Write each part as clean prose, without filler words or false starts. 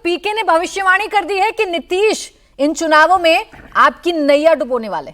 पीके ने भविष्यवाणी कर दी है कि नीतीश इन चुनावों में आपकी नैया डुबोने वाले।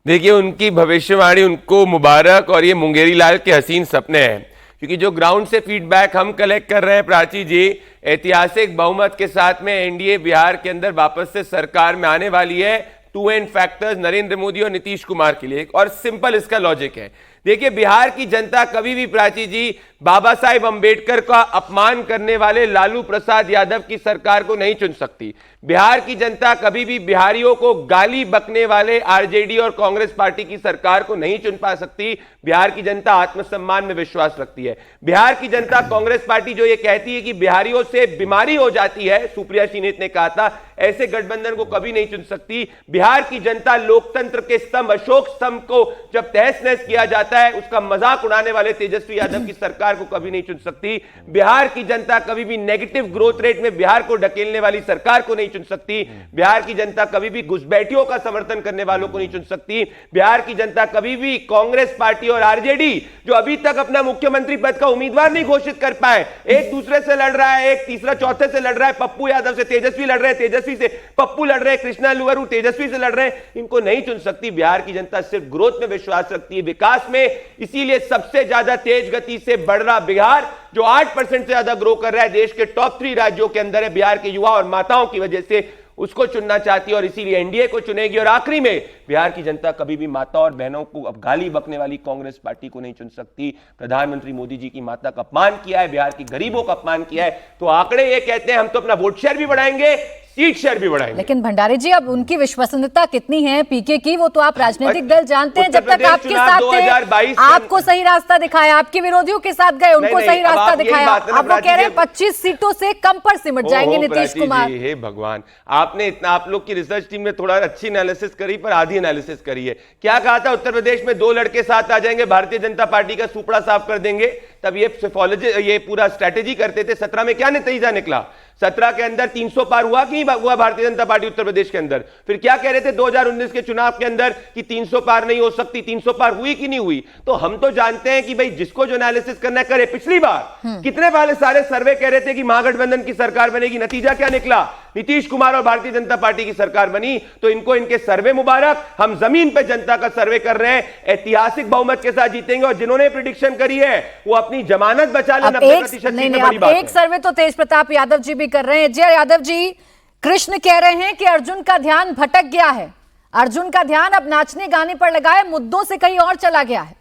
देखिए, उनकी भविष्यवाणी उनको मुबारक, और ये मुंगेरी लाल के हसीन सपने हैं, क्योंकि जो ग्राउंड से फीडबैक हम कलेक्ट कर रहे हैं प्राची जी, ऐतिहासिक बहुमत के साथ में एनडीए बिहार के अंदर वापस से सरकार में आने वाली है। Two and factors Narendra Modi और नीतीश कुमार के लिए, और सिंपल इसका लॉजिक है। देखिए, बिहार की जनता कभी भी प्राची जी बाबा साहेब अंबेडकर का अपमान करने वाले लालू प्रसाद यादव की सरकार को नहीं चुन सकती। बिहार की जनता कभी भी बिहारियों को गाली बकने वाले आरजेडी और कांग्रेस पार्टी की सरकार को नहीं चुन पा सकती। बिहार की जनता आत्मसम्मान में विश्वास रखती है। बिहार की जनता कांग्रेस पार्टी जो ये कहती है कि बिहारियों से बीमारी हो जाती है, सुप्रिया सीनेत ने कहा था, ऐसे गठबंधन को कभी नहीं चुन सकती। बिहार की जनता लोकतंत्र के स्तंभ, अशोक स्तंभ को जब तहस नहस किया जाता है, उसका मजाक उड़ाने वाले तेजस्वी यादव की सरकार को कभी नहीं चुन सकती। बिहार की जनता कभी भी नेगेटिव ग्रोथ रेट में बिहार को ढकेलने वाली सरकार को नहीं चुन सकती। बिहार की जनता कभी भी घुसपैठियों का समर्थन करने वालों को नहीं चुन सकती। बिहार की जनता कभी भी कांग्रेस पार्टी और आरजेडी, जो अभी तक अपना मुख्यमंत्री पद का उम्मीदवार नहीं घोषित कर पाए, एक दूसरे से लड़ रहा है, एक तीसरा चौथे से लड़ रहा है, पप्पू यादव से तेजस्वी लड़ रहे हैं, तेजस्वी से पप्पू लड़ रहे हैं, कृष्णा लुगरू तेजस्वी से लड़ रहे हैं, इनको नहीं चुन सकती। बिहार की जनता सिर्फ ग्रोथ में विश्वास रखती है, विकास में। इसीलिए सबसे ज्यादा तेज गति से बढ़ रहा बिहार, जो 8% से ज्यादा ग्रो कर रहा है, देश के टॉप 3 राज्यों के अंदर है, बिहार के युवा और माताओं की वजह से उसको चुनना चाहती है, और इसीलिए एनडीए को चुनेगी। और आखिरी में, बिहार की जनता कभी भी माता और बहनों को अब गाली बकने वाली कांग्रेस पार्टी को नहीं चुन सकती। प्रधानमंत्री मोदी जी की माता का अपमान किया है, बिहार की गरीबों का अपमान किया है, तो आंकड़े ये कहते हैं हम तो अपना वोट शेयर भी बढ़ाएंगे, सीट शेयर भी बढ़ाएंगे। लेकिन भंडारी जी, अब उनकी विश्वसनीयता कितनी है पीके की, वो तो आप राजनीतिक दल जानते हैं। जब तक आपके साथ थे, आपको सही रास्ता दिखाया, आपके विरोधियों के साथ गए, उनको सही रास्ता दिखाया। आप वो कह रहे हैं 25 सीटों से कम पर सिमट जाएंगे नीतीश कुमार। हे भगवान, आपने इतना, आप लोग की रिसर्च टीम ने थोड़ा अच्छी एनालिसिस करी, पर आधी एनालिसिस करी है। क्या कहा था, उत्तर प्रदेश में 2 लड़के साथ आ जाएंगे, भारतीय जनता पार्टी का सुपड़ा साफ कर देंगे। तब ये सिफोलॉजी, ये पूरा स्ट्रेटेजी करते थे। 17 में क्या नतीजा निकला? 17 के अंदर 300 पार हुआ कि नहीं हुआ भारतीय जनता पार्टी उत्तर प्रदेश के अंदर? फिर क्या कह रहे थे 2019 के चुनाव के अंदर कि 300 पार नहीं हो सकती, 300 पार हुई कि नहीं हुई? तो हम तो जानते हैं कि भाई जिसको जो एनालिसिस करना है करे। पिछली बार कितने वाले सारे सर्वे कह रहे थे कि महागठबंधन की सरकार बनेगी, नतीजा क्या निकला? नीतीश कुमार और भारतीय जनता पार्टी की सरकार बनी। तो इनको इनके सर्वे मुबारक। हम जमीन पे जनता का सर्वे कर रहे हैं, ऐतिहासिक बहुमत के साथ जीतेंगे। और जिन्होंने प्रिडिक्शन करी है वो अपनी जमानत बचा ले 90%। एक सर्वे तो तेज प्रताप यादव जी भी कर रहे हैं। जय यादव जी, कृष्ण कह रहे हैं कि अर्जुन का ध्यान भटक गया है, अर्जुन का ध्यान अब नाचने गाने पर लगाए, मुद्दों से कहीं और चला गया है।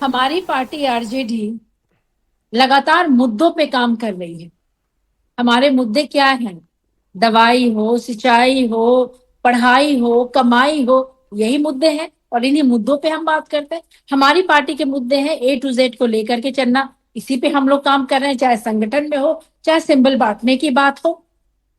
हमारी पार्टी आरजेडी लगातार मुद्दों पे काम कर रही है। हमारे मुद्दे क्या हैं? दवाई हो, सिंचाई हो, पढ़ाई हो, कमाई हो, यही मुद्दे हैं, और इन्हीं मुद्दों पे हम बात करते हैं। हमारी पार्टी के मुद्दे हैं A to Z को लेकर के चलना, इसी पे हम लोग काम कर रहे हैं, चाहे संगठन में हो, चाहे सिंबल बांटने की बात हो।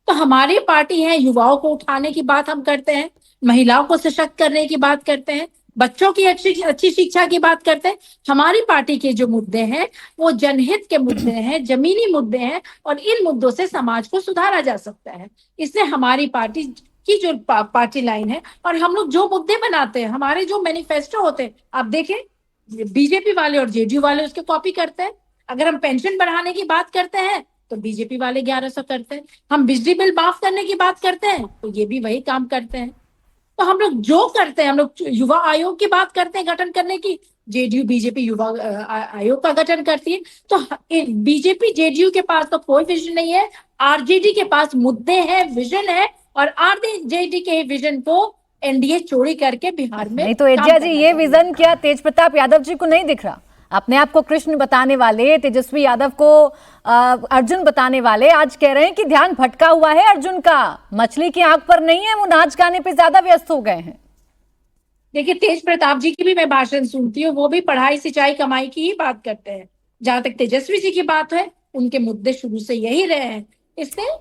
तो हमारी पार्टी है, युवाओं को उठाने की बात हम करते हैं, महिलाओं को सशक्त करने की बात करते हैं, बच्चों की अच्छी शिक्षा की बात करते हैं। हमारी पार्टी के जो मुद्दे हैं वो जनहित के मुद्दे हैं, जमीनी मुद्दे हैं, और इन मुद्दों से समाज को सुधारा जा सकता है। इसलिए हमारी पार्टी की जो पार्टी लाइन है, और हम लोग जो मुद्दे बनाते हैं, हमारे जो मैनिफेस्टो होते हैं, आप देखें बीजेपी वाले और जेडीयू वाले उसके कॉपी करते हैं। अगर हम पेंशन बढ़ाने की बात करते हैं तो बीजेपी वाले 1100 करते हैं। हम बिजली बिल माफ करने की बात करते हैं तो ये भी वही काम करते हैं। तो हम लोग जो करते हैं, हम लोग युवा आयोग की बात करते हैं गठन करने की, जेडीयू बीजेपी युवा आयोग का गठन करती है। तो बीजेपी जेडीयू के पास तो कोई विजन नहीं है, आरजेडी के पास मुद्दे हैं, विजन है, और आरजेडी के विजन को एनडीए चोरी करके बिहार में। नहीं तो एजिया जी, ये विजन क्या तेज प्रताप यादव जी को नहीं दिख रहा? अपने आप को कृष्ण बताने वाले, तेजस्वी यादव को अर्जुन बताने वाले, आज कह रहे हैं कि ध्यान भटका हुआ है अर्जुन का, मछली की आंख पर नहीं है, वो नाच गाने पे ज्यादा व्यस्त हो गए हैं। देखिए, तेज प्रताप जी की भी मैं भाषण सुनती हूँ, वो भी पढ़ाई, सिंचाई, कमाई की ही बात करते हैं। जहां तक तेजस्वी जी की बात है, उनके मुद्दे शुरू से यही रहे हैं। इसलिए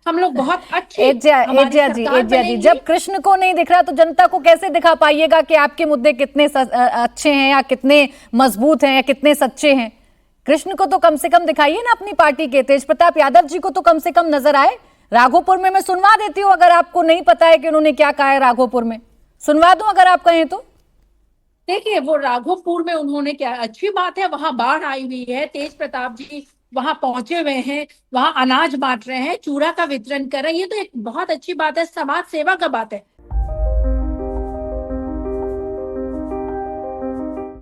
हम लोग बहुत अच्छे एजिया जी, जब कृष्ण को नहीं दिख रहा तो जनता को कैसे दिखा पाइएगा कि आपके मुद्दे कितने अच्छे हैं, या कितने मजबूत हैं, या कितने सच्चे हैं? कृष्ण को तो कम से कम दिखाइए ना अपनी पार्टी के। तेज प्रताप यादव जी को तो कम से कम नजर आए। राघोपुर में मैं सुनवा देती हूँ, अगर आपको नहीं पता है कि उन्होंने क्या कहा है राघोपुर में, सुनवा दूं अगर आप कहें तो। देखिए, वो राघोपुर में उन्होंने क्या, अच्छी बात है, वहां बाढ़ आई हुई है। तेज प्रताप जी वहां पहुंचे हुए हैं, वहां अनाज बांट रहे हैं, चूड़ा का वितरण कर रहे हैं, ये तो एक बहुत अच्छी बात है, समाज सेवा का बात है।